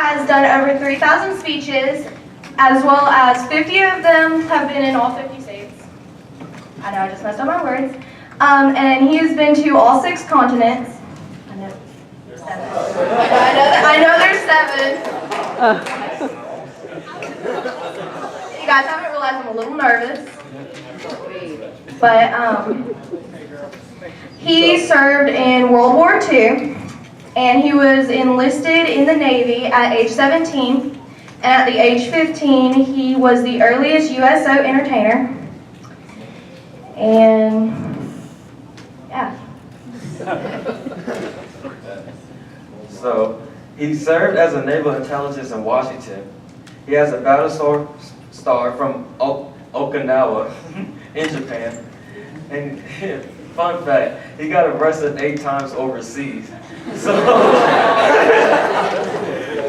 has done over 3,000 speeches, as well as 50 of them have been in all 50 states. I know I just messed up my words. And he has been to all 6 continents. I know there's 7. I know there's 7. You guys haven't realized I'm a little nervous. But he served in World War II, and he was enlisted in the Navy at age 17. And at the age 15, he was the earliest USO entertainer. And yeah. So, he served as a naval intelligence in Washington. He has a battle star from Okinawa in Japan. And fun fact, he got arrested 8 times overseas.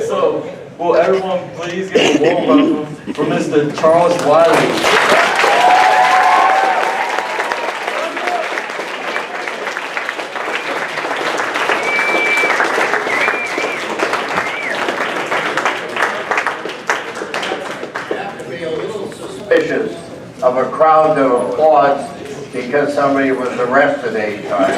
So will everyone please give a warm welcome for Mr. Charles Wiley. Of a crowd that applauds because somebody was arrested 8 times.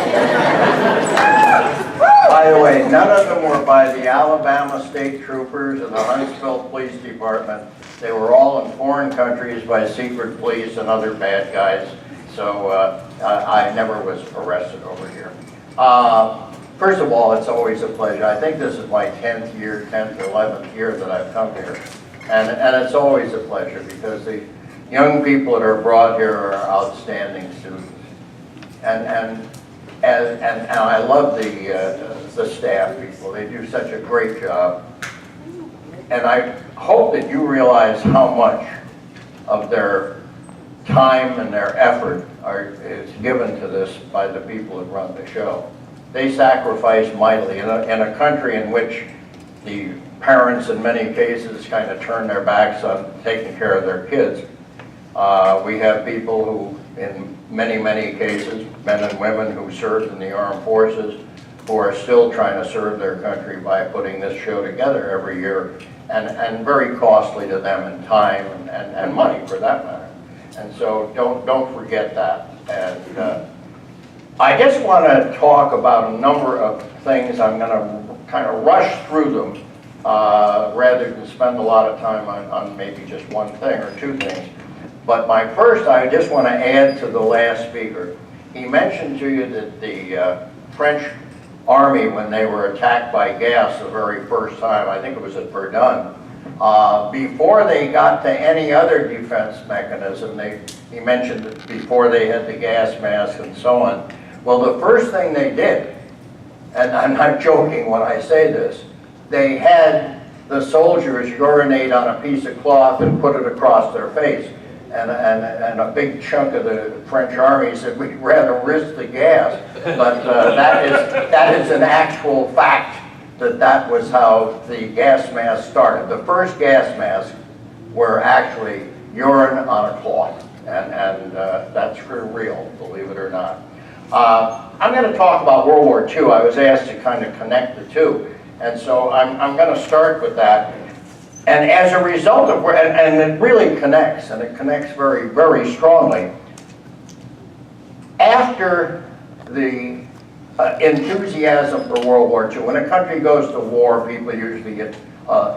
By the way, none of them were by the Alabama State Troopers and the Huntsville Police Department. They were all in foreign countries by secret police and other bad guys. So I never was arrested over here. First of all, it's always a pleasure. I think this is my 10th or 11th year that I've come here. And it's always a pleasure because the young people that are brought here are outstanding students, and I love the staff people. They do such a great job, and I hope that you realize how much of their time and their effort is given to this by the people that run the show. They sacrifice mightily in a country in which the parents, in many cases, kind of turn their backs on taking care of their kids. We have people who, in many cases, men and women who served in the armed forces, who are still trying to serve their country by putting this show together every year, and very costly to them in time and money, for that matter. And so don't forget that. And I just want to talk about a number of things. I'm going to kind of rush through them rather than spend a lot of time on maybe just one thing or 2 things. But first, I just want to add to the last speaker. He mentioned to you that the French army, when they were attacked by gas the very first time, I think it was at Verdun, before they got to any other defense mechanism, he mentioned that before they had the gas mask and so on. Well, the first thing they did, and I'm not joking when I say this, they had the soldiers urinate on a piece of cloth and put it across their face. And a big chunk of the French army said, we'd rather risk the gas. But that is an actual fact, that was how the gas mask started. The first gas masks were actually urine on a cloth. And that's for real, believe it or not. I'm going to talk about World War II. I was asked to kind of connect the two. And so I'm going to start with that. And as a result of, and it really connects, and it connects very strongly. After the enthusiasm for World War II, when a country goes to war, people usually get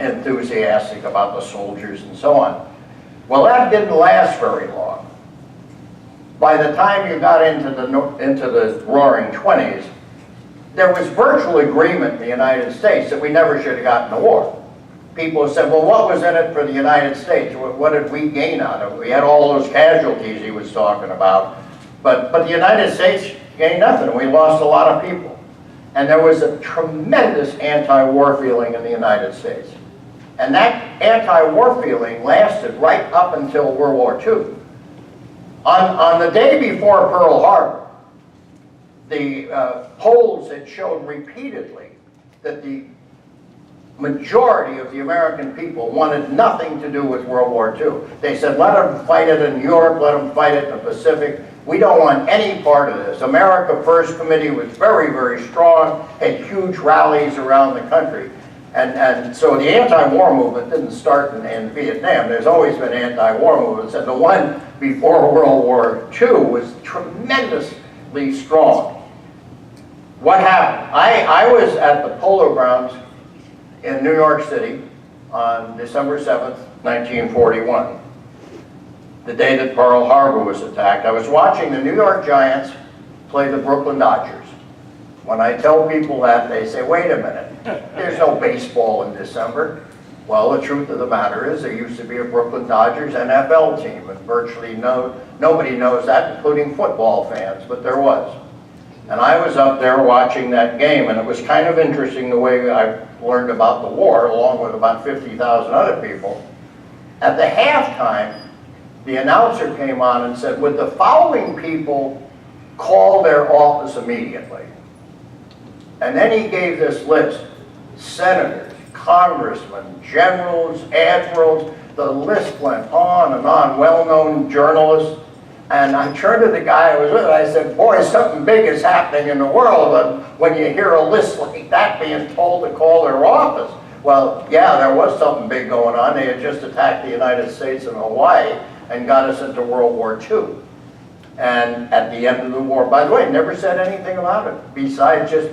enthusiastic about the soldiers and so on. Well, that didn't last very long. By the time you got into the Roaring 20s, there was virtual agreement in the United States that we never should have gotten to war. People said, well, what was in it for the United States? What did we gain out of it? We had all those casualties he was talking about. But the United States gained nothing. We lost a lot of people. And there was a tremendous anti-war feeling in the United States. And that anti-war feeling lasted right up until World War II. On the day before Pearl Harbor, the polls had showed repeatedly that the majority of the American people wanted nothing to do with World War II. They said, let them fight it in Europe, let them fight it in the Pacific. We don't want any part of this. America First Committee was very strong, had huge rallies around the country. And so the anti-war movement didn't start in Vietnam. There's always been anti-war movements, and the one before World War II was tremendously strong. What happened? I was at the Polo Grounds in New York City on December 7th, 1941, the day that Pearl Harbor was attacked. I was watching the New York Giants play the Brooklyn Dodgers. When I tell people that, they say, wait a minute, there's no baseball in December. Well, the truth of the matter is there used to be a Brooklyn Dodgers NFL team, and virtually nobody knows that, including football fans, but there was. And I was up there watching that game, and it was kind of interesting the way I learned about the war, along with about 50,000 other people. At the halftime, the announcer came on and said, would the following people call their office immediately? And then he gave this list: senators, congressmen, generals, admirals. The list went on and on, well-known journalists. And I turned to the guy I was with, and I said, boy, something big is happening in the world. And when you hear a list like that being told to call their office, well, yeah, there was something big going on. They had just attacked the United States and Hawaii and got us into World War II. And at the end of the war, by the way, never said anything about it, besides just,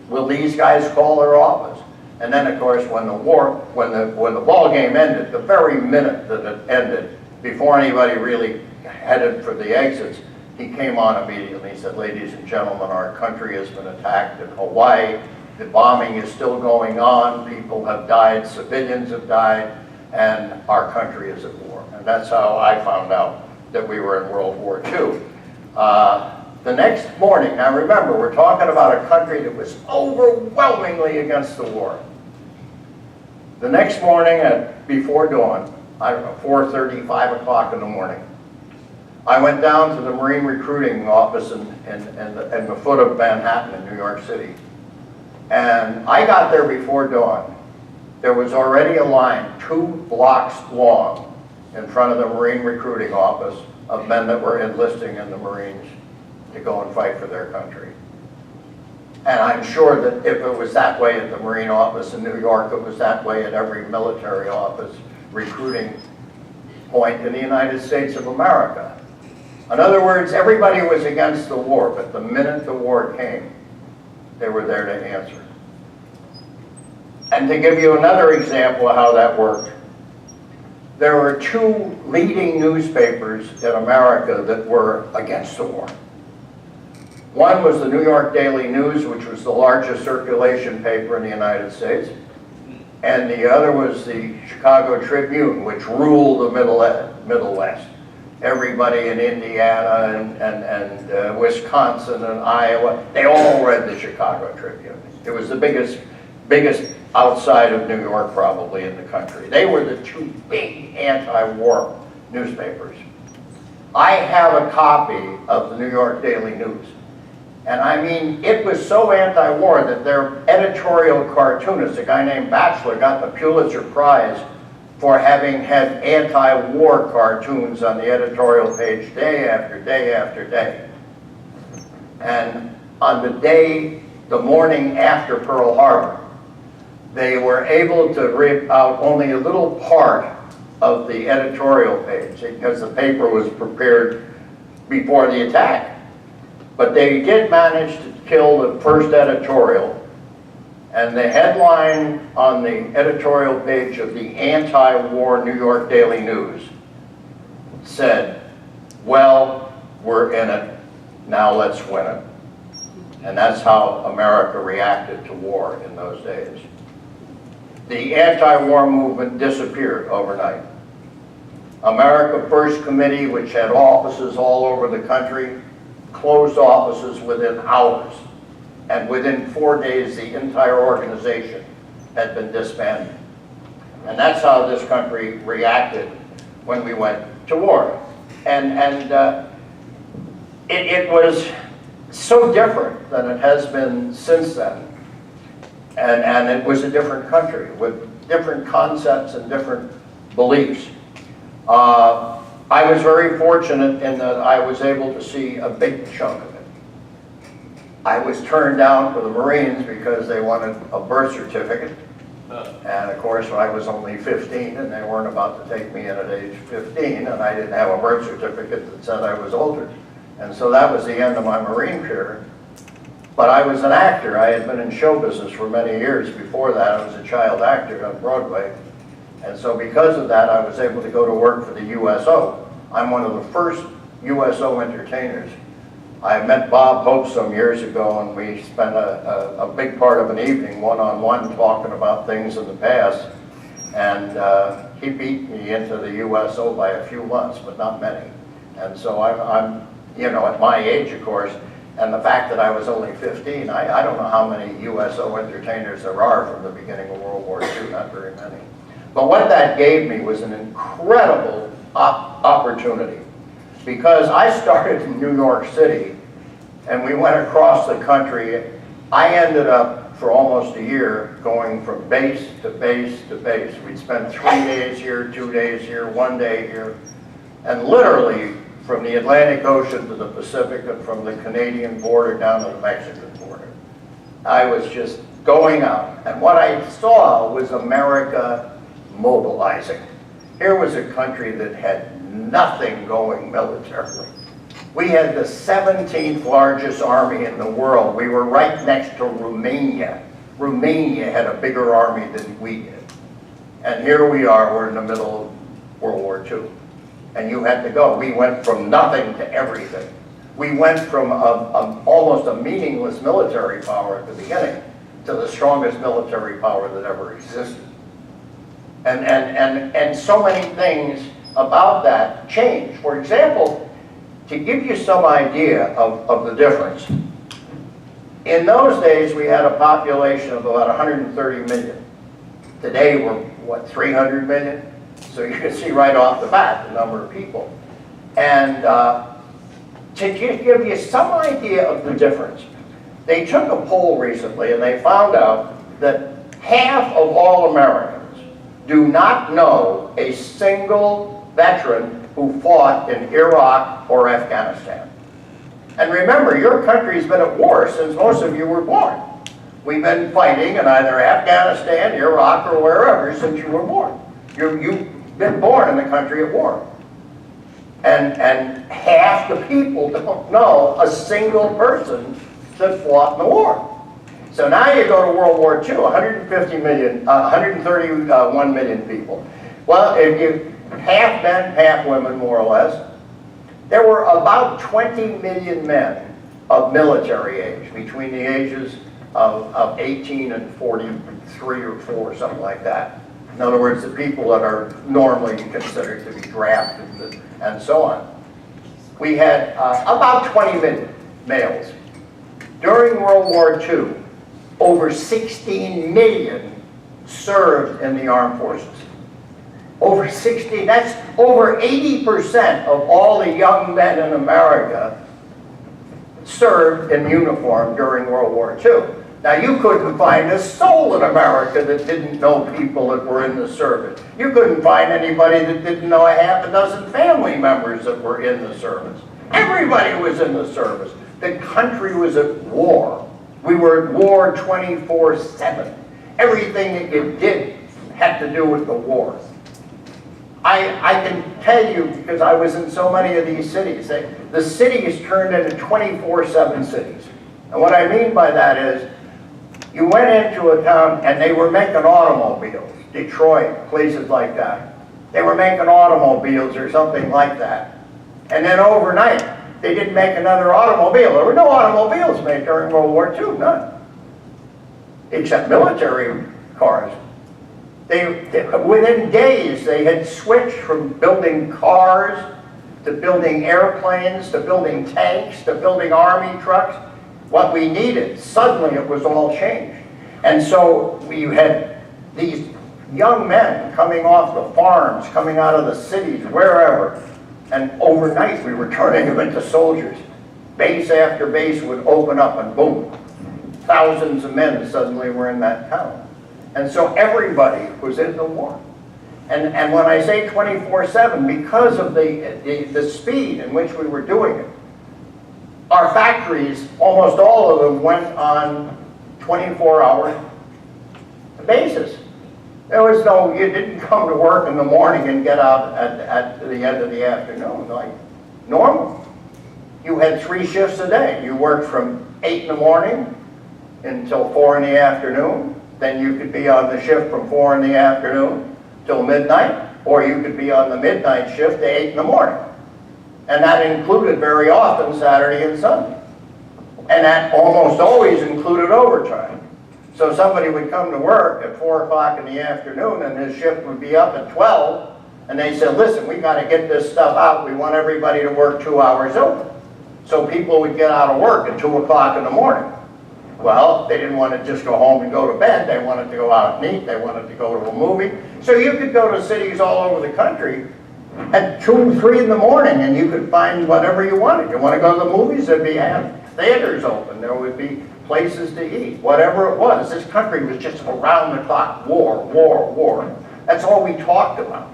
will these guys call their office? And then, of course, when the ball game ended, the very minute that it ended, before anybody really headed for the exits, he came on immediately. He said, ladies and gentlemen, our country has been attacked in Hawaii. The bombing is still going on. People have died, civilians have died, and our country is at war. And that's how I found out that we were in World War II. The next morning, now remember, we're talking about a country that was overwhelmingly against the war. The next morning, before dawn, I don't know, 4:30, 5 o'clock in the morning, I went down to the Marine recruiting office in the foot of Manhattan in New York City. And I got there before dawn. There was already a line 2 blocks long in front of the Marine recruiting office of men that were enlisting in the Marines to go and fight for their country. And I'm sure that if it was that way at the Marine office in New York, it was that way at every military office recruiting point in the United States of America. In other words, everybody was against the war, but the minute the war came, they were there to answer. And to give you another example of how that worked, there were 2 leading newspapers in America that were against the war. One was the New York Daily News, which was the largest circulation paper in the United States, and the other was the Chicago Tribune, which ruled the Middle West. Everybody in Indiana and Wisconsin and Iowa, they all read the Chicago Tribune. It was the biggest outside of New York probably in the country. They were the 2 big anti-war newspapers. I have a copy of the New York Daily News. And I mean, it was so anti-war that their editorial cartoonist, a guy named Batchelor, got the Pulitzer Prize for having had anti-war cartoons on the editorial page day after day after day. And on the morning after Pearl Harbor, they were able to rip out only a little part of the editorial page because the paper was prepared before the attack. But they did manage to kill the first editorial, and the headline on the editorial page of the anti-war New York Daily News said, well, we're in it, now let's win it. And that's how America reacted to war in those days. The anti-war movement disappeared overnight. America First Committee, which had offices all over the country, closed offices within hours. And within 4 days, the entire organization had been disbanded. And that's how this country reacted when we went to war. And it was so different than it has been since then. And it was a different country with different concepts and different beliefs. I was very fortunate in that I was able to see a big chunk of it. I was turned down for the Marines because they wanted a birth certificate, And of course, I was only 15, and they weren't about to take me in at age 15, and I didn't have a birth certificate that said I was older. And so that was the end of my Marine career. But I was an actor. I had been in show business for many years. Before that, I was a child actor on Broadway. And so because of that, I was able to go to work for the USO. I'm one of the first USO entertainers. I met Bob Hope some years ago, and we spent a big part of an evening one-on-one talking about things in the past. And he beat me into the USO by a few months, but not many. And so I'm you know, at my age, of course, and the fact that I was only 15, I don't know how many USO entertainers there are from the beginning of World War II, not very many. But what that gave me was an incredible opportunity. Because I started in New York City, and we went across the country. I ended up, for almost a year, going from base to base to base. We'd spend 3 days here, 2 days here, 1 day here, and literally from the Atlantic Ocean to the Pacific, and from the Canadian border down to the Mexican border. I was just going out, and what I saw was America mobilizing. Here was a country that had nothing going militarily. We had the 17th largest army in the world. We were right next to Romania. Romania had a bigger army than we did. And here we are, we're in the middle of World War II. And you had to go. We went from nothing to everything. We went from almost a meaningless military power at the beginning to the strongest military power that ever existed. And so many things about that changed. For example, to give you some idea of the difference, in those days we had a population of about 130 million. Today we're, what, 300 million? So you can see right off the bat the number of people. And to give you some idea of the difference, they took a poll recently and they found out that half of all Americans do not know a single veteran who fought in Iraq or Afghanistan. And remember, your country's been at war since most of you were born. We've been fighting in either Afghanistan, Iraq, or wherever since you were born. You've been born in the country at war. And half the people don't know a single person that fought in the war. So now you go to World War II, 131 million people. Well, if you half men, half women, more or less, there were about 20 million men of military age, between the ages of 18 and 43 or 4, something like that. In other words, the people that are normally considered to be drafted and so on. We had about 20 million males. During World War II, over 16 million served in the armed forces. Over 16, that's over 80% of all the young men in America served in uniform during World War II. Now, you couldn't find a soul in America that didn't know people that were in the service. You couldn't find anybody that didn't know a half a dozen family members that were in the service. Everybody was in the service. The country was at war. We were at war 24/7. Everything that you did had to do with the war. I can tell you, because I was in so many of these cities, that the cities turned into 24/7 cities. And what I mean by that is, you went into a town and they were making automobiles, Detroit, places like that. They were making automobiles or something like that. And then overnight, they didn't make another automobile. There were no automobiles made during World War II, none. Except military cars. Within days, they had switched from building cars to building airplanes to building tanks to building army trucks. What we needed, suddenly it was all changed. And so we had these young men coming off the farms, coming out of the cities, wherever. And overnight, we were turning them into soldiers. Base after base would open up and boom, thousands of men suddenly were in that town. And so everybody was in the war. And when I say 24/7, because of the speed in which we were doing it, our factories, almost all of them, went on 24-hour basis. There was no, you didn't come to work in the morning and get out at the end of the afternoon, like normal. You had 3 shifts a day. You worked from 8 in the morning until 4 in the afternoon. Then you could be on the shift from 4 in the afternoon till midnight, or you could be on the midnight shift to 8 in the morning. And that included very often Saturday and Sunday. And that almost always included overtime. So somebody would come to work at 4 o'clock in the afternoon and his shift would be up at 12, and they said, listen, we got to get this stuff out. We want everybody to work 2 hours over. So people would get out of work at 2 o'clock in the morning. Well, they didn't want to just go home and go to bed. They wanted to go out and eat. They wanted to go to a movie. So you could go to cities all over the country at 2, 3 in the morning and you could find whatever you wanted. You want to go to the movies? There'd be theaters open. There would be places to eat, whatever it was. This country was just around the clock, war, war, war. That's all we talked about.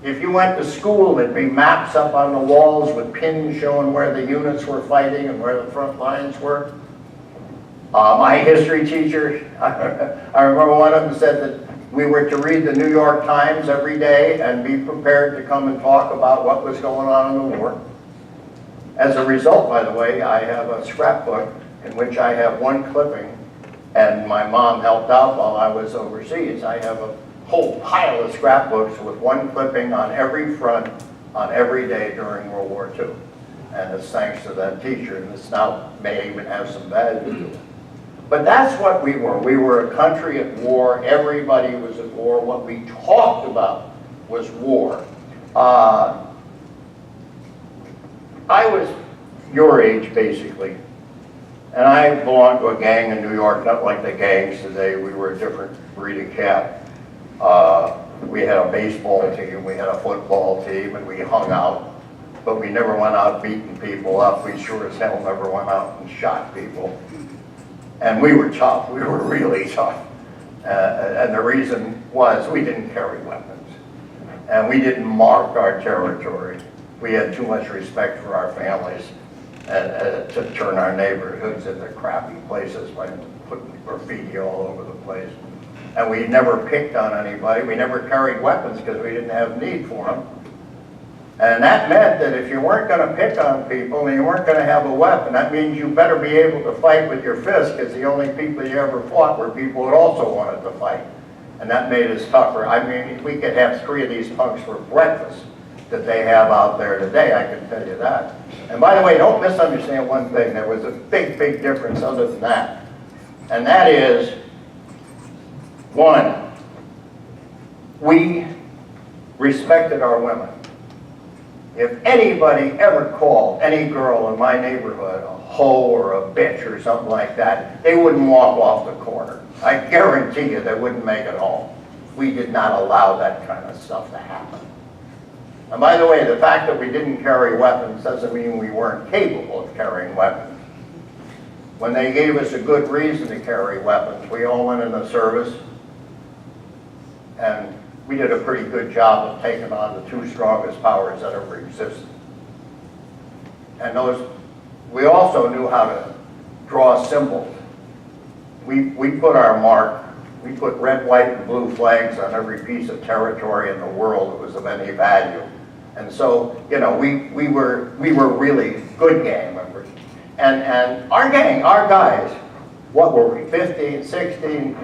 If you went to school, there'd be maps up on the walls with pins showing where the units were fighting and where the front lines were. My history teacher, I remember one of them said that we were to read the New York Times every day and be prepared to come and talk about what was going on in the war. As a result, by the way, I have a scrapbook in which I have 1 clipping, and my mom helped out while I was overseas. I have a whole pile of scrapbooks with 1 clipping on every front, on every day during World War II. And it's thanks to that teacher, and this now may even have some value to it. But that's what we were. We were a country at war. Everybody was at war. What we talked about was war. I was your age, basically. And I belonged to a gang in New York, not like the gangs today. We were a different breed of cat. We had a baseball team, we had a football team, and we hung out. But we never went out beating people up. We sure as hell never went out and shot people. And we were tough. We were really tough. And the reason was we didn't carry weapons. And we didn't mark our territory. We had too much respect for our families to turn our neighborhoods into crappy places by putting graffiti all over the place. And we never picked on anybody. We never carried weapons because we didn't have need for them. And that meant that if you weren't going to pick on people and you weren't going to have a weapon, that means you better be able to fight with your fist, because the only people you ever fought were people that also wanted to fight. And that made us tougher. I mean, we could have 3 of these punks for breakfast that they have out there today, I can tell you that. And by the way, don't misunderstand one thing. There was a big, big difference other than that. And that is, 1, we respected our women. If anybody ever called any girl in my neighborhood a hoe or a bitch or something like that, they wouldn't walk off the corner. I guarantee you they wouldn't make it home. We did not allow that kind of stuff to happen. And by the way, the fact that we didn't carry weapons doesn't mean we weren't capable of carrying weapons. When they gave us a good reason to carry weapons, we all went in the service, and we did a pretty good job of taking on the 2 strongest powers that ever existed. And we also knew how to draw symbols. We put our mark. We put red, white, and blue flags on every piece of territory in the world that was of any value. And so, you know, we were really good gang members. And our gang, our guys, what were we, 15, 16,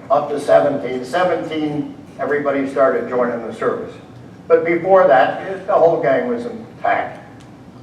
up to 17. 17, everybody started joining the service. But before that, the whole gang was intact.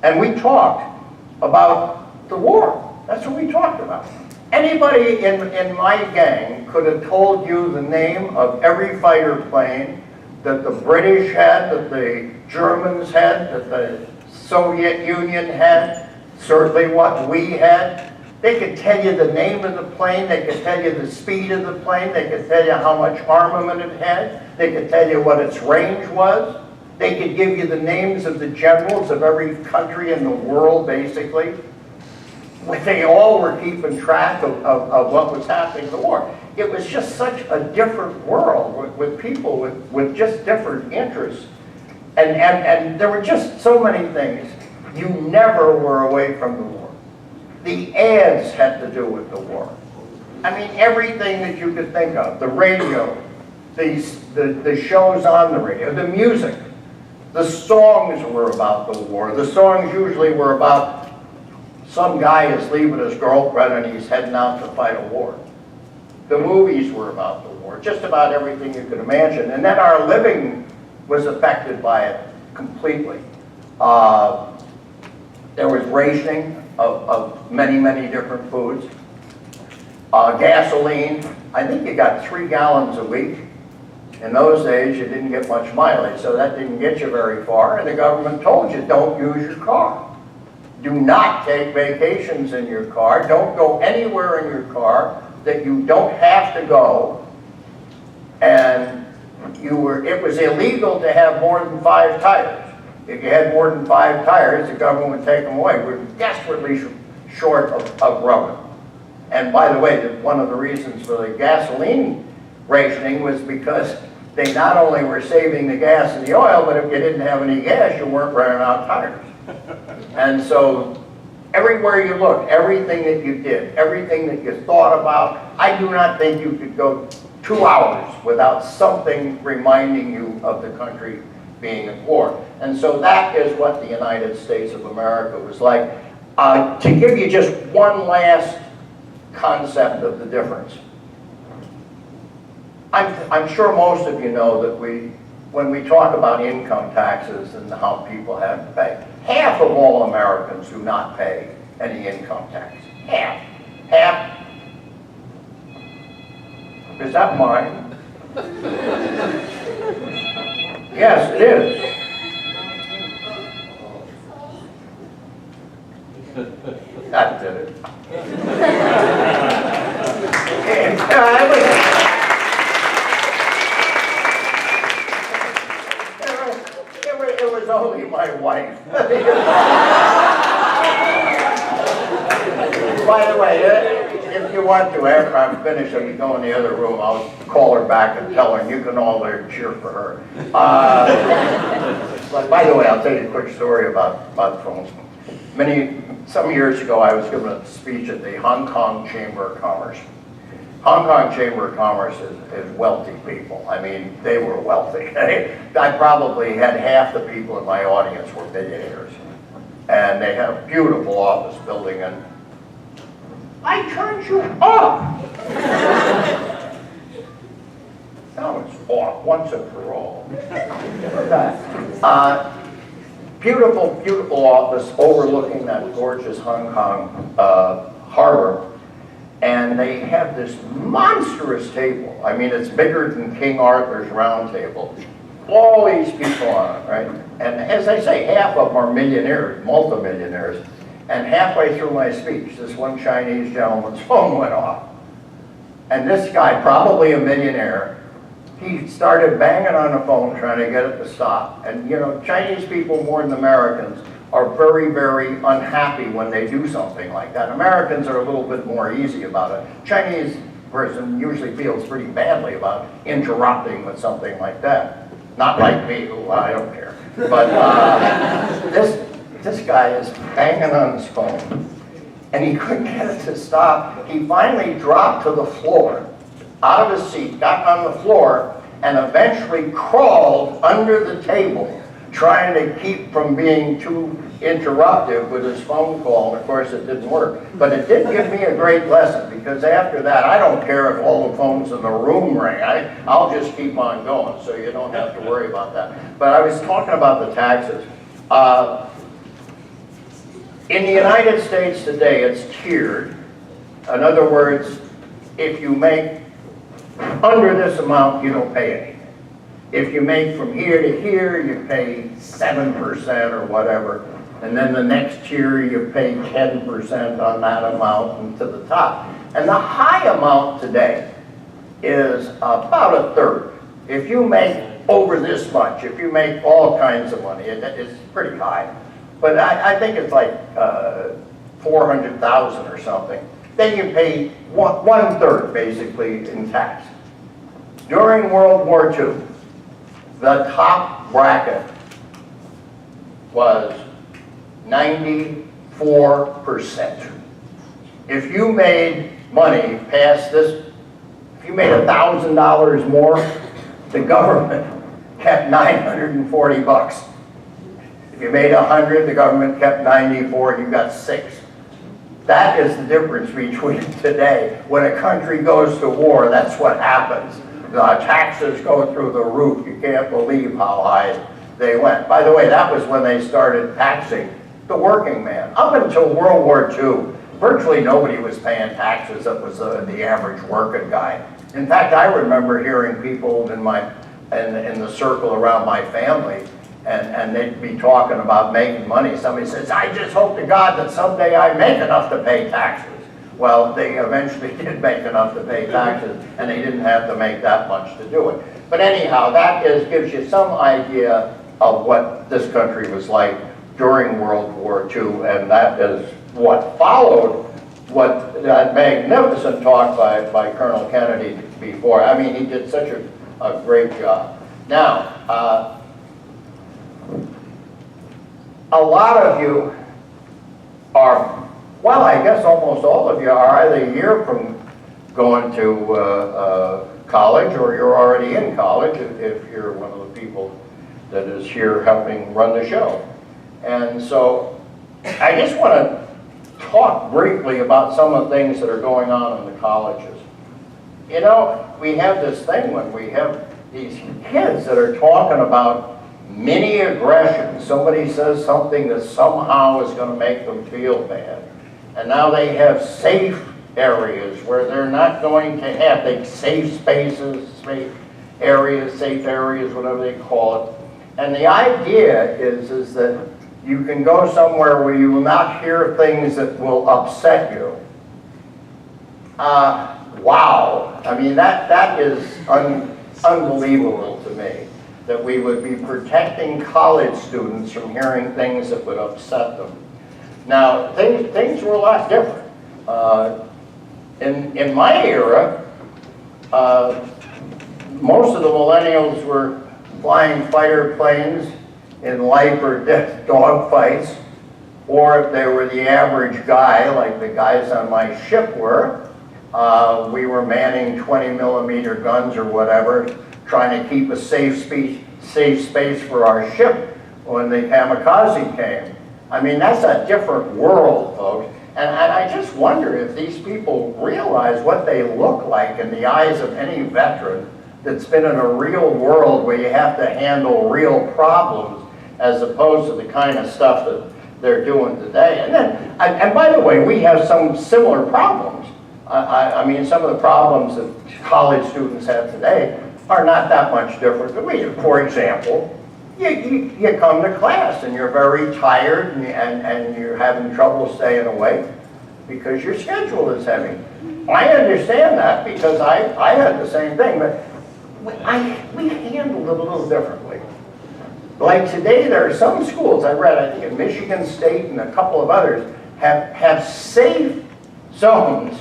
And we talked about the war. That's what we talked about. Anybody in my gang could have told you the name of every fighter plane that the British had, that the Germans had, that the Soviet Union had, certainly what we had. They could tell you the name of the plane, they could tell you the speed of the plane, they could tell you how much armament it had, they could tell you what its range was, they could give you the names of the generals of every country in the world, basically. They all were keeping track of what was happening in the war. It was just such a different world with people with just different interests. And there were just so many things. You never were away from the war. The ads had to do with the war. I mean, everything that you could think of. The radio, the shows on the radio, the music. The songs were about the war. The songs usually were about some guy is leaving his girlfriend and he's heading out to fight a war. The movies were about the war, just about everything you could imagine. And then our living was affected by it completely. There was rationing of many, many different foods. Gasoline, I think you got 3 gallons a week. In those days, you didn't get much mileage, so that didn't get you very far. And the government told you, don't use your car. Do not take vacations in your car. Don't go anywhere in your car that you don't have to go. And it was illegal to have more than 5 tires. If you had more than 5 tires, the government would take them away. We're desperately short of rubber. And by the way, one of the reasons for the gasoline rationing was because they not only were saving the gas and the oil, but if you didn't have any gas, you weren't running out of tires. And so everywhere you looked, everything that you did, everything that you thought about, I do not think you could go 2 hours without something reminding you of the country being at war. And so that is what the United States of America was like. To give you just one last concept of the difference. I'm sure most of you know that when we talk about income taxes and how people have to pay, half of all Americans do not pay any income tax. Half. Half. Is that mine? Yes, it is. That did it. It was only my wife. By the way, if you want to, after I'm finished and we go in the other room, I'll call her back and tell her, you can all there cheer for her. But by the way, I'll tell you a quick story about phones. Some years ago, I was giving a speech at the Hong Kong Chamber of Commerce. Hong Kong Chamber of Commerce is wealthy people. I mean, they were wealthy. I probably had half the people in my audience were millionaires. And they had a beautiful office building, and I turned you up. Now it's off once and for all. Beautiful, beautiful office overlooking that gorgeous Hong Kong harbor. And they have this monstrous table. I mean, it's bigger than King Arthur's round table. All these people on it, right? And as I say, half of them are millionaires, multimillionaires. And halfway through my speech, this one Chinese gentleman's phone went off. And this guy, probably a millionaire, he started banging on the phone trying to get it to stop. And you know, Chinese people more than Americans are very, very unhappy when they do something like that. Americans are a little bit more easy about it. Chinese person usually feels pretty badly about interrupting with something like that. Not like me, who I don't care. But this guy is banging on his phone, and he couldn't get it to stop. He finally dropped to the floor, out of his seat, got on the floor, and eventually crawled under the table, trying to keep from being too interruptive with his phone call, and of course it didn't work. But it did give me a great lesson, because after that, I don't care if all the phones in the room ring. I'll just keep on going, so you don't have to worry about that. But I was talking about the taxes. In the United States today, it's tiered. In other words, if you make under this amount, you don't pay anything. If you make from here to here, you pay 7% or whatever. And then the next tier, you pay 10% on that amount and to the top. And the high amount today is about a third. If you make over this much, if you make all kinds of money, it's pretty high. But I think it's like 400,000 or something. Then you pay one third, basically, in tax. During World War II, the top bracket was 94%. If you made money past this, if you made $1,000 more the government kept 940 bucks. If you made 100, the government kept 94, you got 6. That is the difference between today. When a country goes to war, that's what happens. The taxes go through the roof. You can't believe how high they went. By the way, that was when they started taxing the working man. Up until World War II, virtually nobody was paying taxes that was the average working guy. In fact, I remember hearing people in the circle around my family, and they'd be talking about making money. Somebody says, I just hope to God that someday I make enough to pay taxes. Well, they eventually did make enough to pay taxes, and they didn't have to make that much to do it. But anyhow, that gives you some idea of what this country was like during World War II, and that is what followed that magnificent talk by Colonel Kennedy before. I mean, he did such a great job. Now, a lot of you are, well, I guess almost all of you are either a year from going to college, or you're already in college if you're one of the people that is here helping run the show. And so I just want to talk briefly about some of the things that are going on in the colleges. You know, we have this thing when we have these kids that are talking about mini aggression. Somebody says something that somehow is going to make them feel bad. And now they have safe areas where they're not going to have safe spaces, safe areas, whatever they call it. And the idea is that you can go somewhere where you will not hear things that will upset you. Wow. I mean, that is unbelievable to me, that we would be protecting college students from hearing things that would upset them. Now, things were a lot different. In my era, most of the millennials were flying fighter planes in life or death dogfights, or if they were the average guy, like the guys on my ship were, we were manning 20mm guns or whatever, trying to keep a safe space for our ship when the kamikaze came. I mean, that's a different world, folks. And I just wonder if these people realize what they look like in the eyes of any veteran that's been in a real world where you have to handle real problems, as opposed to the kind of stuff that they're doing today. And by the way, we have some similar problems. I mean, some of the problems that college students have today are not that much different than we do. For example, you come to class and you're very tired and you're having trouble staying awake because your schedule is heavy. I understand that because I had the same thing, but we handled it a little differently. Like today, there are some schools I read, I think in Michigan State and a couple of others, have safe zones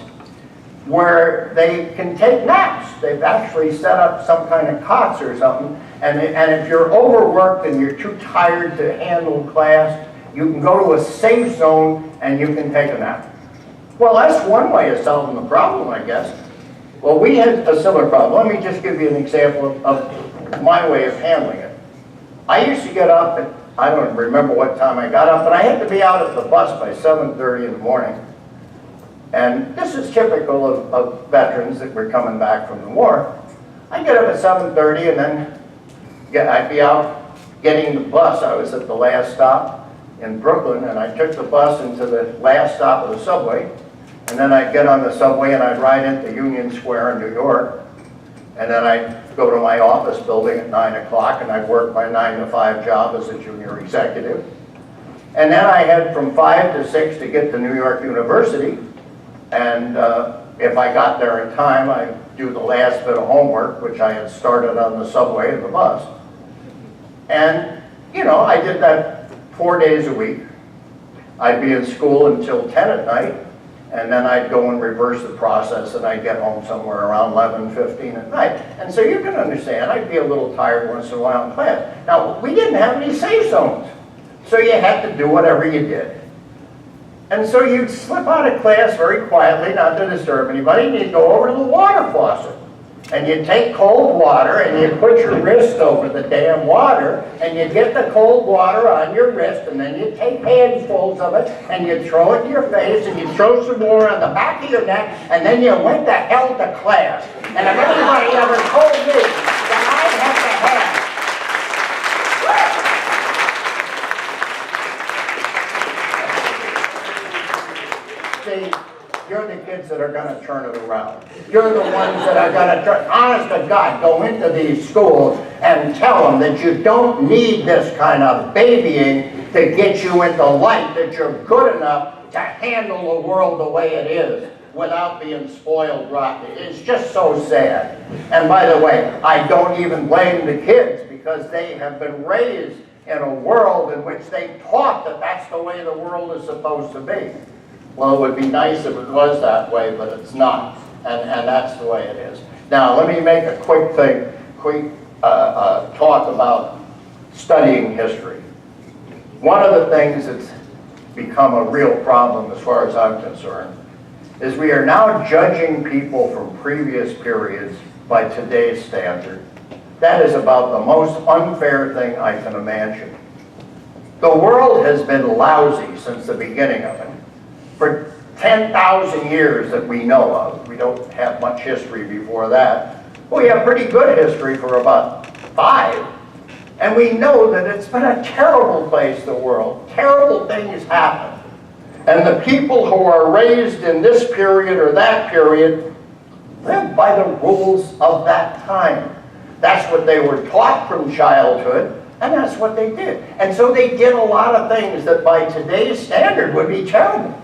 where they can take naps. They've actually set up some kind of cots or something, and if you're overworked and you're too tired to handle class, you can go to a safe zone and you can take a nap. Well, that's one way of solving the problem, I guess. Well, we had a similar problem. Let me just give you an example of my way of handling it. I used to get up at, I don't remember what time I got up, but I had to be out at the bus by 7:30 in the morning. And this is typical of veterans that were coming back from the war. I'd get up at 7:30 and then I'd be out getting the bus. I was at the last stop in Brooklyn, and I took the bus into the last stop of the subway. And then I'd get on the subway and I'd ride into Union Square in New York. And then I'd go to my office building at 9 o'clock and I'd work my 9 to 5 job as a junior executive. And then I had from 5 to 6 to get to New York University. And if I got there in time, I'd do the last bit of homework, which I had started on the subway and the bus. And, you know, I did that 4 days a week. I'd be in school until 10 at night, and then I'd go and reverse the process, and I'd get home somewhere around 11:15 at night. And so you can understand, I'd be a little tired once in a while in class. Now, we didn't have any safe zones, so you had to do whatever you did. And so you'd slip out of class very quietly, not to disturb anybody, and you'd go over to the water faucet. And you take cold water and you put your wrist over the damn water and you get the cold water on your wrist and then you take handfuls of it and you throw it in your face and you throw some more on the back of your neck and then you went the hell to class. And if anybody ever told me that I'd have to have... See, you're the kids that are going to turn it around. You're the ones that are going to turn, honest to God, go into these schools and tell them that you don't need this kind of babying to get you into life, that you're good enough to handle the world the way it is without being spoiled rotten. It's just so sad. And by the way, I don't even blame the kids because they have been raised in a world in which they taught that that's the way the world is supposed to be. Well, it would be nice if it was that way, but it's not, and that's the way it is. Now, let me make a quick talk about studying history. One of the things that's become a real problem, as far as I'm concerned, is we are now judging people from previous periods by today's standard. That is about the most unfair thing I can imagine. The world has been lousy since the beginning of it. For 10,000 years that we know of, we don't have much history before that. We have pretty good history for about 5. And we know that it's been a terrible place, the world. Terrible things happen. And the people who are raised in this period or that period live by the rules of that time. That's what they were taught from childhood, and that's what they did. And so they did a lot of things that by today's standard would be terrible.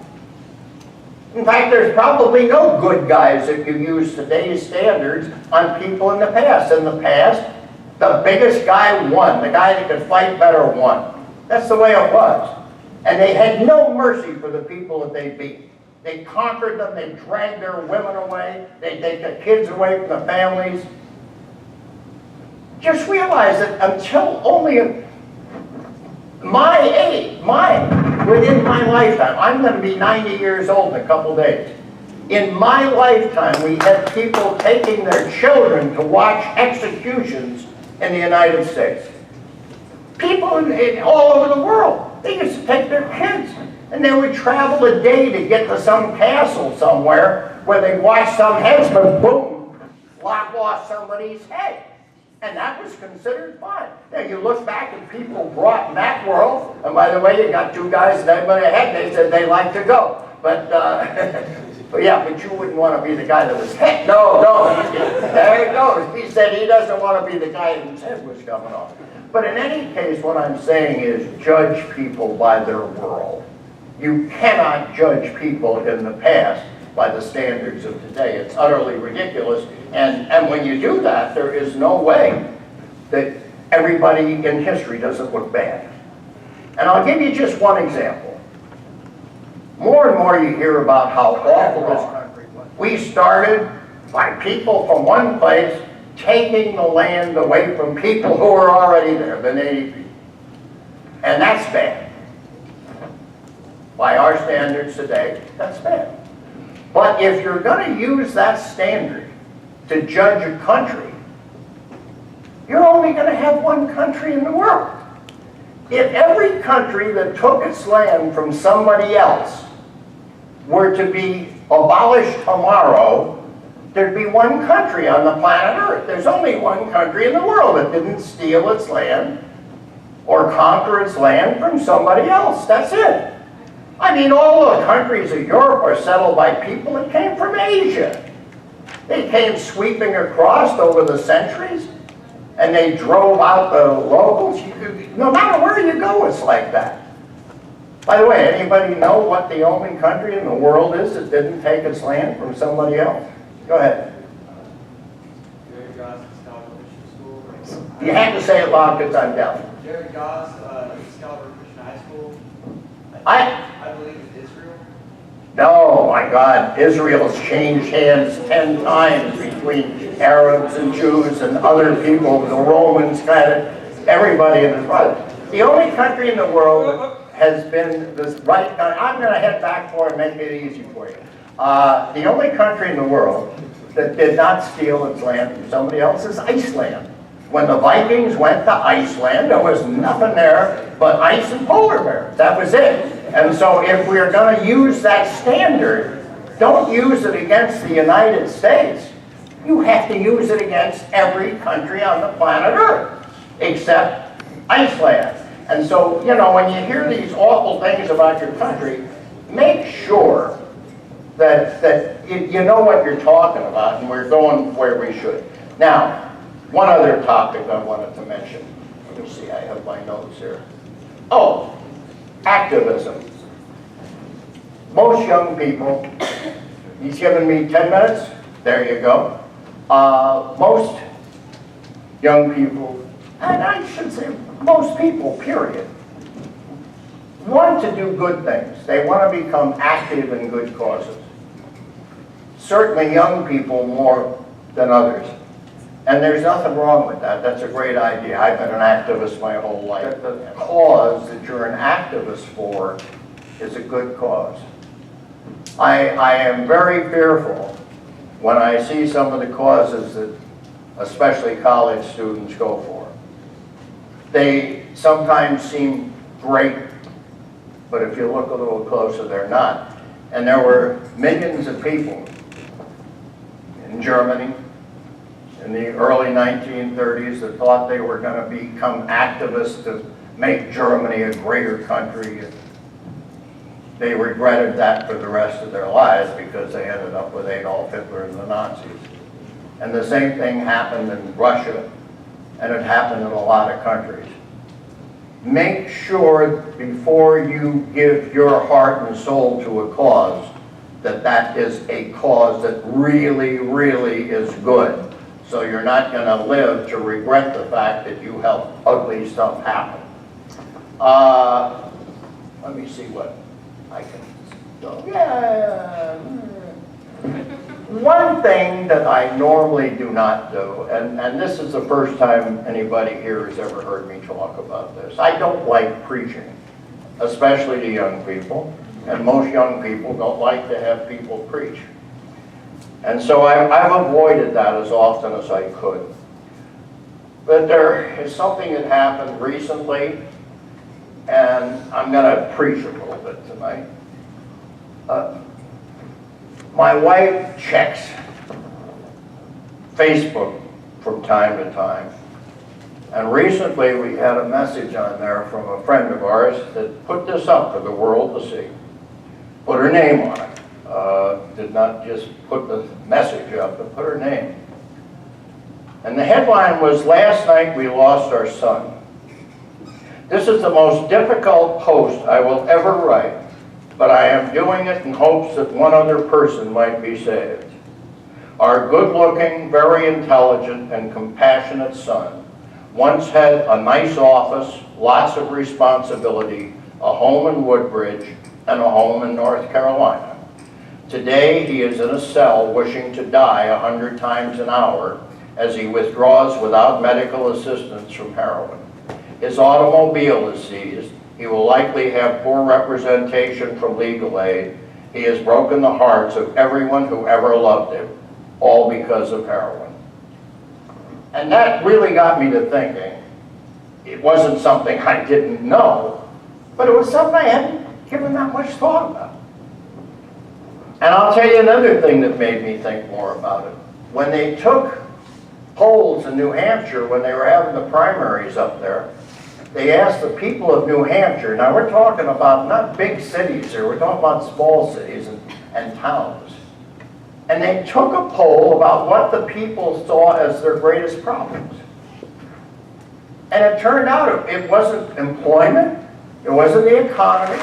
In fact, there's probably no good guys if you use today's standards on people in the past. In the past, the biggest guy won. The guy that could fight better won. That's the way it was. And they had no mercy for the people that they beat. They conquered them. They dragged their women away. They take the kids away from the families. Just realize that until only my age, within my lifetime, I'm going to be 90 years old in a couple days. In my lifetime, we had people taking their children to watch executions in the United States. People all over the world, they used to take their kids, and they would travel a day to get to some castle somewhere where they watch some headsman, boom, lop off somebody's head. And that was considered fun. Now you look back at people brought in that world, and by the way, you got 2 guys that went ahead, they said they like to go. But, but yeah, but you wouldn't want to be the guy that was hit. No, there he goes. He said he doesn't want to be the guy whose head was coming off. But in any case, what I'm saying is judge people by their world. You cannot judge people in the past by the standards of today. It's utterly ridiculous. And when you do that, there is no way that everybody in history doesn't look bad. And I'll give you just one example. More and more you hear about how awful this country was. We started by people from one place taking the land away from people who were already there, the native people. And that's bad. By our standards today, that's bad. But if you're going to use that standard to judge a country, you're only going to have one country in the world. If every country that took its land from somebody else were to be abolished tomorrow, there'd be one country on the planet Earth. There's only one country in the world that didn't steal its land or conquer its land from somebody else. That's it. I mean, all the countries of Europe are settled by people that came from Asia. They came sweeping across over the centuries, and they drove out the locals. No matter where you go, it's like that. By the way, anybody know what the only country in the world is that didn't take its land from somebody else? Go ahead. You have to say it loud because I'm deaf. Jerry Goss, Excalibur Christian High School. I believe it's Israel. No, my God, Israel's changed hands 10 times between Arabs and Jews and other people, the Romans, kind of, everybody in this right. The only country in the world has been this right country. I'm going to head back for it and make it easy for you. The only country in the world that did not steal its land from somebody else's Iceland. When the Vikings went to Iceland, there was nothing there but ice and polar bears. That was it. And so if we're going to use that standard, don't use it against the United States. You have to use it against every country on the planet Earth, except Iceland. And so, you know, when you hear these awful things about your country, make sure that you know what you're talking about, and we're going where we should. Now, one other topic I wanted to mention. Let me see, I have my notes here. Oh, activism. Most young people, he's given me 10 minutes, there you go. Most young people, and I should say most people, period, want to do good things. They want to become active in good causes. Certainly young people more than others. And there's nothing wrong with that. That's a great idea. I've been an activist my whole life. The cause that you're an activist for is a good cause. I am very fearful when I see some of the causes that especially college students go for. They sometimes seem great, but if you look a little closer, they're not. And there were millions of people in Germany in the early 1930s that thought they were going to become activists to make Germany a greater country. They regretted that for the rest of their lives because they ended up with Adolf Hitler and the Nazis. And the same thing happened in Russia, and it happened in a lot of countries. Make sure before you give your heart and soul to a cause that that is a cause that really, really is good. So you're not going to live to regret the fact that you helped ugly stuff happen. Let me see what I can do. Yeah. One thing that I normally do not do, and this is the first time anybody here has ever heard me talk about this. I don't like preaching, especially to young people, and most young people don't like to have people preach. And so I've avoided that as often as I could. But there is something that happened recently, and I'm going to preach a little bit tonight. My wife checks Facebook from time to time. And recently we had a message on there from a friend of ours that put this up for the world to see. Put her name on it. Did not just put the message up, but put her name. And the headline was, "Last night we lost our son." This is the most difficult post I will ever write, but I am doing it in hopes that one other person might be saved. Our good-looking, very intelligent, and compassionate son once had a nice office, lots of responsibility, a home in Woodbridge, and a home in North Carolina. Today, he is in a cell wishing to die 100 times an hour as he withdraws without medical assistance from heroin. His automobile is seized. He will likely have poor representation from legal aid. He has broken the hearts of everyone who ever loved him, all because of heroin. And that really got me to thinking. It wasn't something I didn't know, but it was something I hadn't given that much thought about. And I'll tell you another thing that made me think more about it. When they took polls in New Hampshire, when they were having the primaries up there, they asked the people of New Hampshire, now we're talking about not big cities here, we're talking about small cities and towns. And they took a poll about what the people saw as their greatest problems. And it turned out it wasn't employment, it wasn't the economy.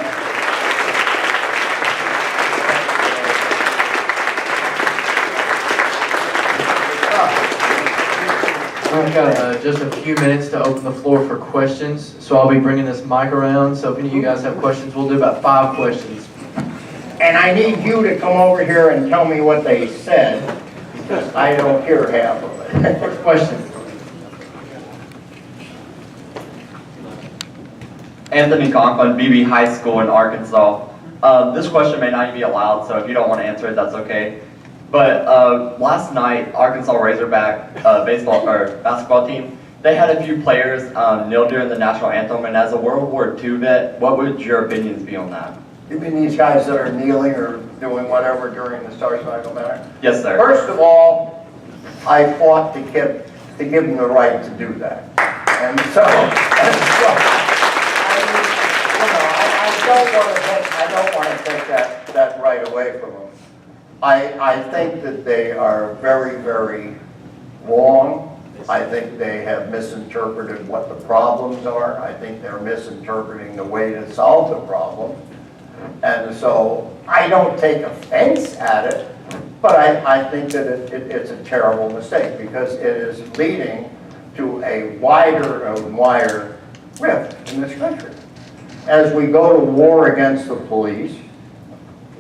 We've got just a few minutes to open the floor for questions, so I'll be bringing this mic around. So if any of you guys have questions, we'll do about 5 questions. And I need you to come over here and tell me what they said, because I don't hear half of it. First question. Anthony Conklin, BB High School in Arkansas. This question may not be allowed, so if you don't want to answer it, that's okay. But last night, Arkansas Razorback baseball or basketball team, they had a few players kneel during the national anthem, and as a World War II vet, what would your opinions be on that? You mean these guys that are kneeling or doing whatever during the Star Spangled Banner? Yes, sir. First of all, I fought to give them the right to do that. And so I don't want to take that right away from them. I think that they are very, very wrong. I think they have misinterpreted what the problems are. I think they're misinterpreting the way to solve the problem. And so I don't take offense at it, but I think that it's a terrible mistake because it is leading to a wider and wider rift in this country. As we go to war against the police,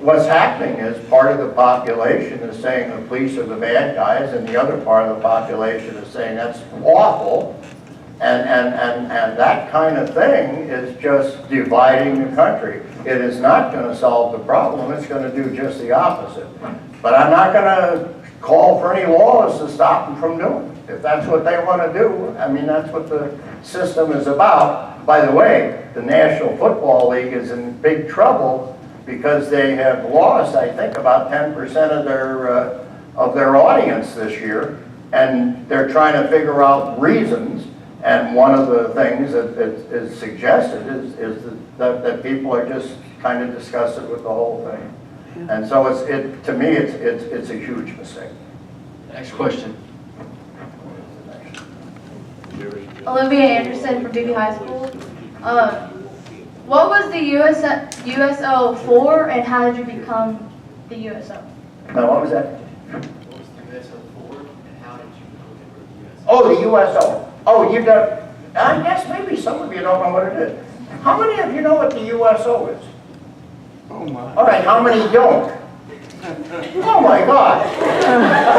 what's happening is part of the population is saying the police are the bad guys, and the other part of the population is saying that's awful, and that kind of thing is just dividing the country. It is not going to solve the problem, it's going to do just the opposite. But I'm not going to call for any laws to stop them from doing it. If that's what they want to do, I mean, that's what the system is about. By the way, the National Football League is in big trouble because they have lost, I think, about 10% of their audience this year, and they're trying to figure out reasons. And one of the things that is suggested is that people are just kind of disgusted with the whole thing. And so to me, it's a huge mistake. Next question. Olivia Anderson from BB High School. What was the USO for, and how did you become the USO? Now, what was that? What was the USO for, and how did you become the USO? Oh, the USO. Oh, you got, I guess maybe some of you don't know what it is. How many of you know what the USO is? Oh my. All right, how many don't? Oh my God.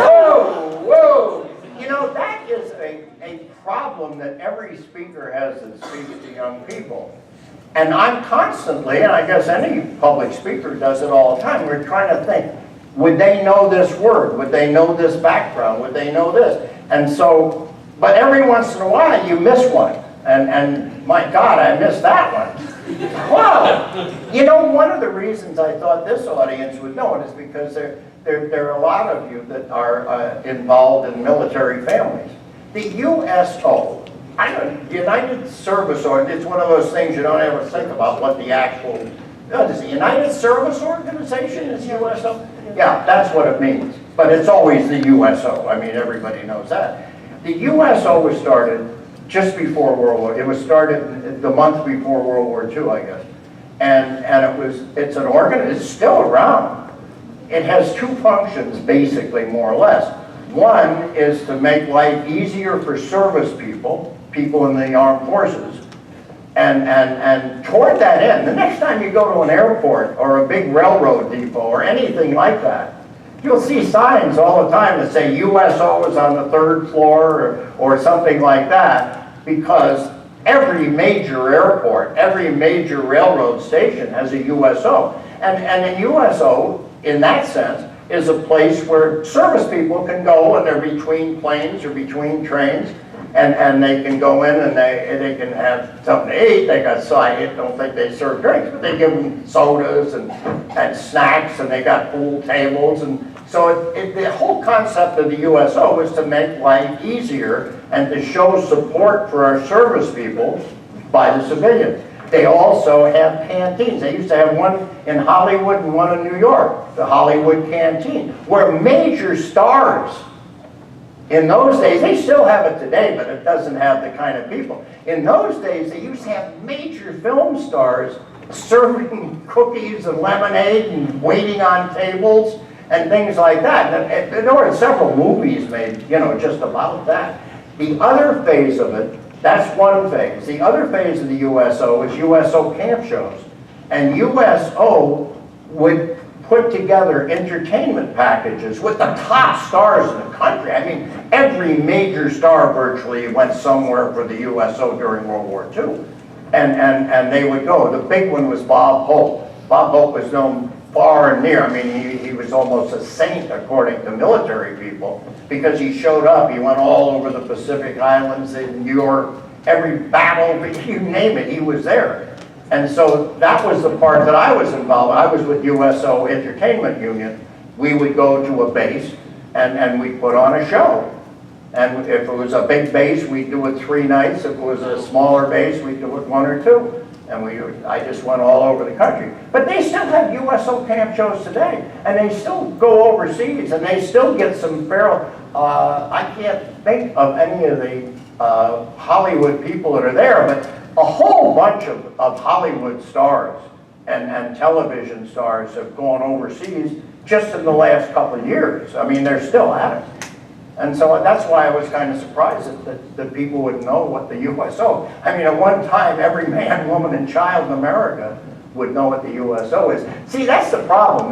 Whoa, whoa. You know, that is a problem that every speaker has that speaks to young people. And I'm constantly, and I guess any public speaker does it all the time, we're trying to think, would they know this word? Would they know this background? Would they know this? And so, but every once in a while you miss one. And my God, I missed that one. Wow. You know, one of the reasons I thought this audience would know it is because there are a lot of you that are involved in military families. The USO, United Service Organization, it's one of those things you don't ever think about what the actual, is the United Service Organization is USO? Yeah, that's what it means. But it's always the USO. I mean, everybody knows that. The USO was started just before World War. It was started the month before World War II, I guess. And it's an organ. It's still around. It has two functions, basically, more or less. One is to make life easier for service people in the armed forces. And toward that end, the next time you go to an airport or a big railroad depot or anything like that, you'll see signs all the time that say USO is on the 3rd floor or something like that, because every major airport, every major railroad station has a USO. And a USO, in that sense, is a place where service people can go and they're between planes or between trains, and they can go in and they can have something to eat. They got I don't think they serve drinks, but they give them sodas and snacks, and they got pool tables. And so the whole concept of the USO is to make life easier and to show support for our service people by the civilians. They also have canteens. They used to have one in Hollywood and one in New York, the Hollywood Canteen, where major stars, in those days, they still have it today, but it doesn't have the kind of people. In those days, they used to have major film stars serving cookies and lemonade and waiting on tables and things like that. And there were several movies made, you know, just about that. The other phase of it, that's one phase. The other phase of the USO is USO camp shows. And USO would put together entertainment packages with the top stars in the country. I mean, every major star virtually went somewhere for the USO during World War II. And they would go. The big one was Bob Hope. Bob Hope was known far and near. I mean, he was almost a saint according to military people, because he showed up. He went all over the Pacific Islands, in New York, every battle, you name it, he was there. And so that was the part that I was involved in. I was with USO Entertainment Union. We would go to a base and we'd put on a show. And if it was a big base, we'd do it 3 nights. If it was a smaller base, we'd do it 1 or 2. And I just went all over the country. But they still have USO camp shows today. And they still go overseas. And they still get some fair, I can't think of any of the Hollywood people that are there, but a whole bunch of Hollywood stars and television stars have gone overseas just in the last couple of years. I mean, they're still at it. And so that's why I was kind of surprised that people would know what the USO. I mean, at one time, every man, woman, and child in America would know what the USO is. See, that's the problem.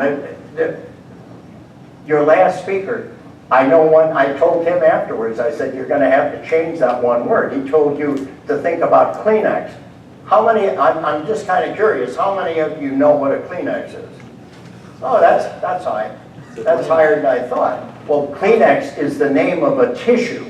Your last speaker, I told him afterwards, I said, you're going to have to change that one word. He told you to think about Kleenex. How many, I'm just kind of curious, how many of you know what a Kleenex is? Oh, that's high. That's higher than I thought. Well, Kleenex is the name of a tissue.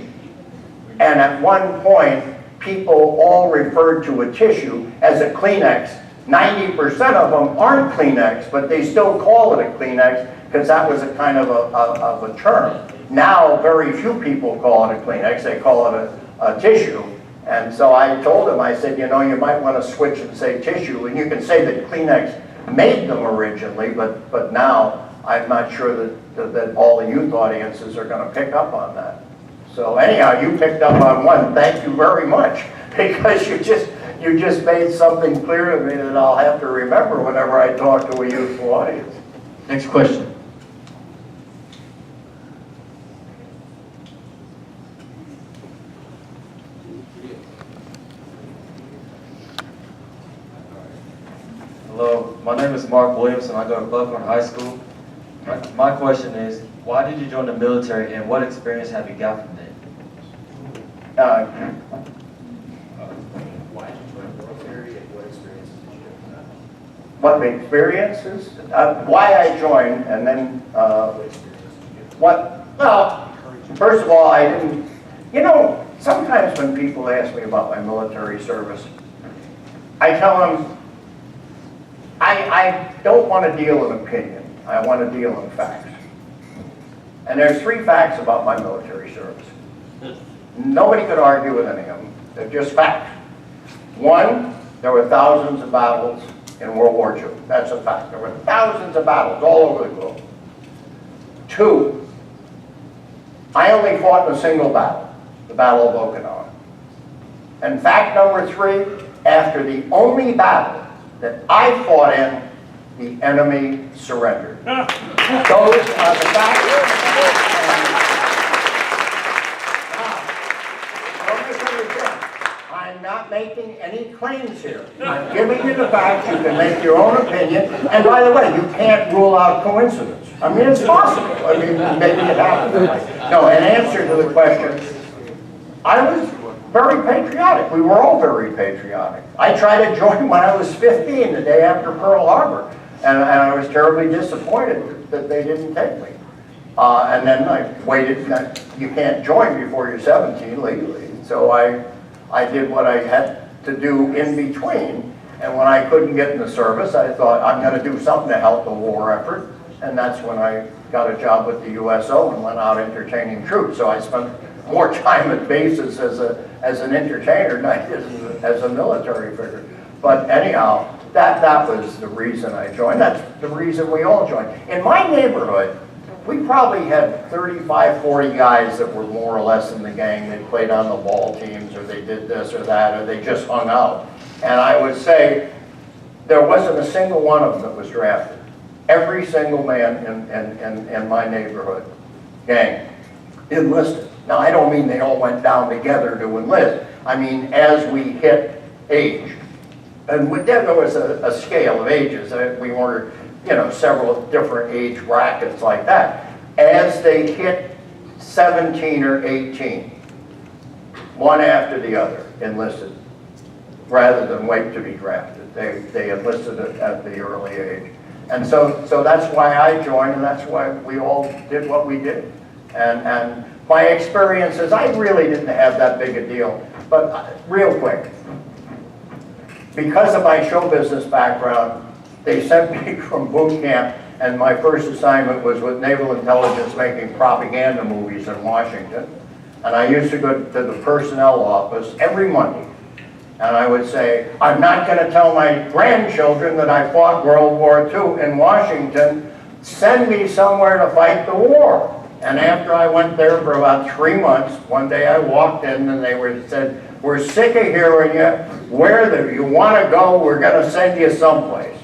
And at one point, people all referred to a tissue as a Kleenex. 90% of them aren't Kleenex, but they still call it a Kleenex because that was a kind of a term. Now, very few people call it a Kleenex. They call it a tissue. And so I told him, I said, you know, you might want to switch and say tissue. And you can say that Kleenex made them originally, but now I'm not sure that all the youth audiences are going to pick up on that. So anyhow, you picked up on one. Thank you very much, because you just made something clear to me that I'll have to remember whenever I talk to a youthful audience. Next question. Hello, my name is Mark Williamson. I go to Buckhorn High School. My question is, why did you join the military and what experience have you got from it? Why did you join the military and what experiences did you have? What experiences? Why I joined, and then what? Well, first of all, I didn't. You know, sometimes when people ask me about my military service, I tell them I don't want to deal in opinion. I want to deal in facts. And there's 3 facts about my military service. Nobody could argue with any of them. They're just facts. 1, there were thousands of battles in World War II. That's a fact. There were thousands of battles all over the globe. 2, I only fought in a single battle, the Battle of Okinawa. And fact number 3, after the only battle that I fought in, the enemy surrendered. Those are the facts. I'm not making any claims here. I'm giving you the facts. You can make your own opinion. And by the way, you can't rule out coincidence. I mean, it's possible. I mean, maybe it happened. No, in answer to the question, I was very patriotic. We were all very patriotic. I tried to join when I was 15, the day after Pearl Harbor. And I was terribly disappointed that they didn't take me. And then I waited. You can't join before you're 17 legally. So I did what I had to do in between. And when I couldn't get in the service, I thought, I'm going to do something to help the war effort. And that's when I got a job with the USO and went out entertaining troops. So I spent more time at bases as an entertainer than I did as a military figure. But anyhow, that was the reason I joined. That's the reason we all joined. In my neighborhood, we probably had 35, 40 guys that were more or less in the gang. They played on the ball teams, or they did this or that, or they just hung out. And I would say there wasn't a single one of them that was drafted. Every single man in my neighborhood gang enlisted. Now, I don't mean they all went down together to enlist. I mean, as we hit age. And then there was a scale of ages. We were, several different age brackets like that. As they hit 17 or 18, one after the other enlisted, rather than wait to be drafted. They enlisted at the early age. And so that's why I joined, and that's why we all did what we did. And my experiences, I really didn't have that big a deal. But real quick, because of my show business background, they sent me from boot camp, and my first assignment was with Naval Intelligence making propaganda movies in Washington. And I used to go to the personnel office every Monday. And I would say, I'm not going to tell my grandchildren that I fought World War II in Washington. Send me somewhere to fight the war. And after I went there for about 3 months, one day I walked in and they said, we're sick of hearing you. Where you want to go, we're going to send you someplace.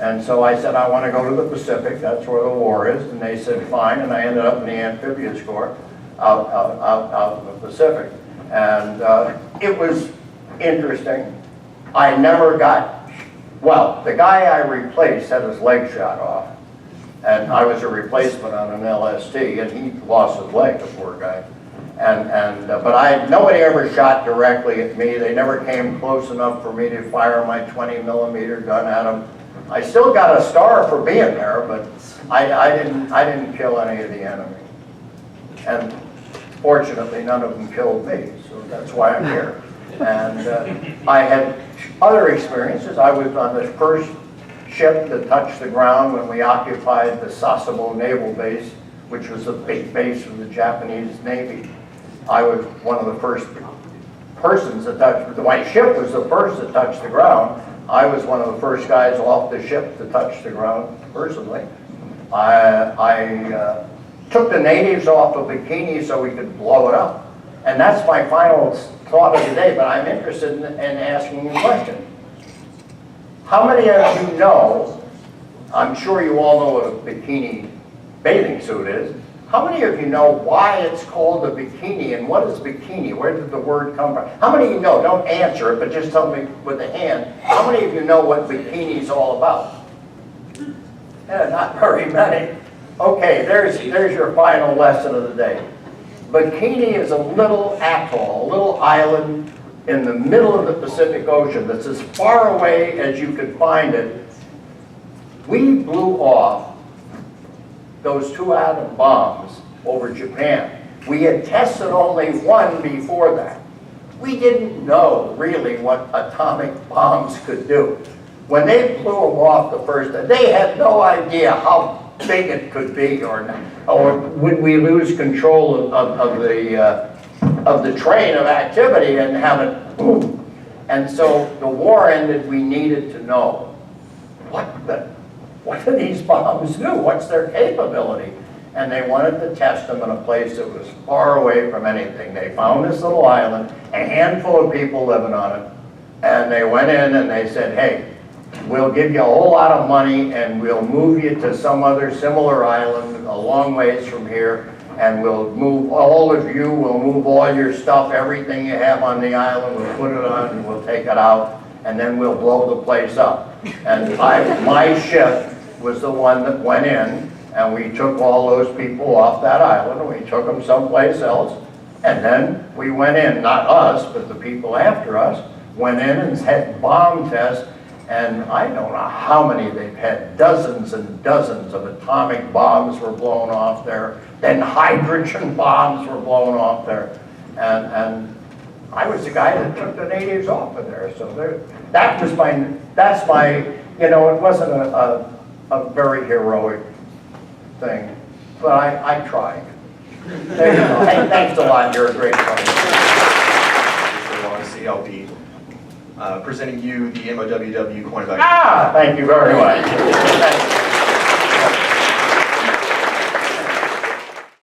And so I said, I want to go to the Pacific. That's where the war is. And they said, fine. And I ended up in the Amphibious Corps out in the Pacific. And it was interesting. I never got, well, the guy I replaced had his leg shot off. And I was a replacement on an LST, and he lost his leg, the poor guy. But nobody ever shot directly at me. They never came close enough for me to fire my 20-millimeter gun at them. I still got a star for being there, but I didn't kill any of the enemy. And fortunately, none of them killed me, so that's why I'm here. And I had other experiences. I was on the first ship that touched the ground when we occupied the Sasebo Naval Base, which was a big base of the Japanese Navy. I was one of the first persons that touched, my ship was the first that touched the ground. I was one of the first guys off the ship to touch the ground, personally. I took the natives off of Bikini so we could blow it up. And that's my final thought of the day, but I'm interested in asking you a question. How many of you know, I'm sure you all know what a bikini bathing suit is, how many of you know why it's called a bikini and what is bikini? Where did the word come from? How many of you know, don't answer it, but just tell me with a hand, how many of you know what bikini is all about? Yeah, not very many. Okay, there's your final lesson of the day. Bikini is a little atoll, a little island in the middle of the Pacific Ocean that's as far away as you could find it. We blew off those 2 atom bombs over Japan. We had tested only one before that. We didn't know really what atomic bombs could do. When they blew them off the first day, they had no idea how big it could be, or would we lose control of the train of activity and have it boom. And so the war ended, we needed to know, what do these bombs do? What's their capability? And they wanted to test them in a place that was far away from anything. They found this little island, a handful of people living on it, and they went in and they said, hey, we'll give you a whole lot of money and we'll move you to some other similar island a long ways from here, and we'll move all of you, we'll move all your stuff, everything you have on the island, we'll put it on and we'll take it out, and then we'll blow the place up. And my ship was the one that went in, and we took all those people off that island and we took them someplace else, and then we went in, not us, but the people after us, went in and had bomb tests. And I don't know how many they've had, dozens and dozens of atomic bombs were blown off there, then hydrogen bombs were blown off there, and I was the guy that took the natives off of there. So that's my, you know, it wasn't a very heroic thing, but I tried. There you go. Hey, thanks a lot. You're a great friend. CLP. Presenting you the MOWW coin value. Thank you very much.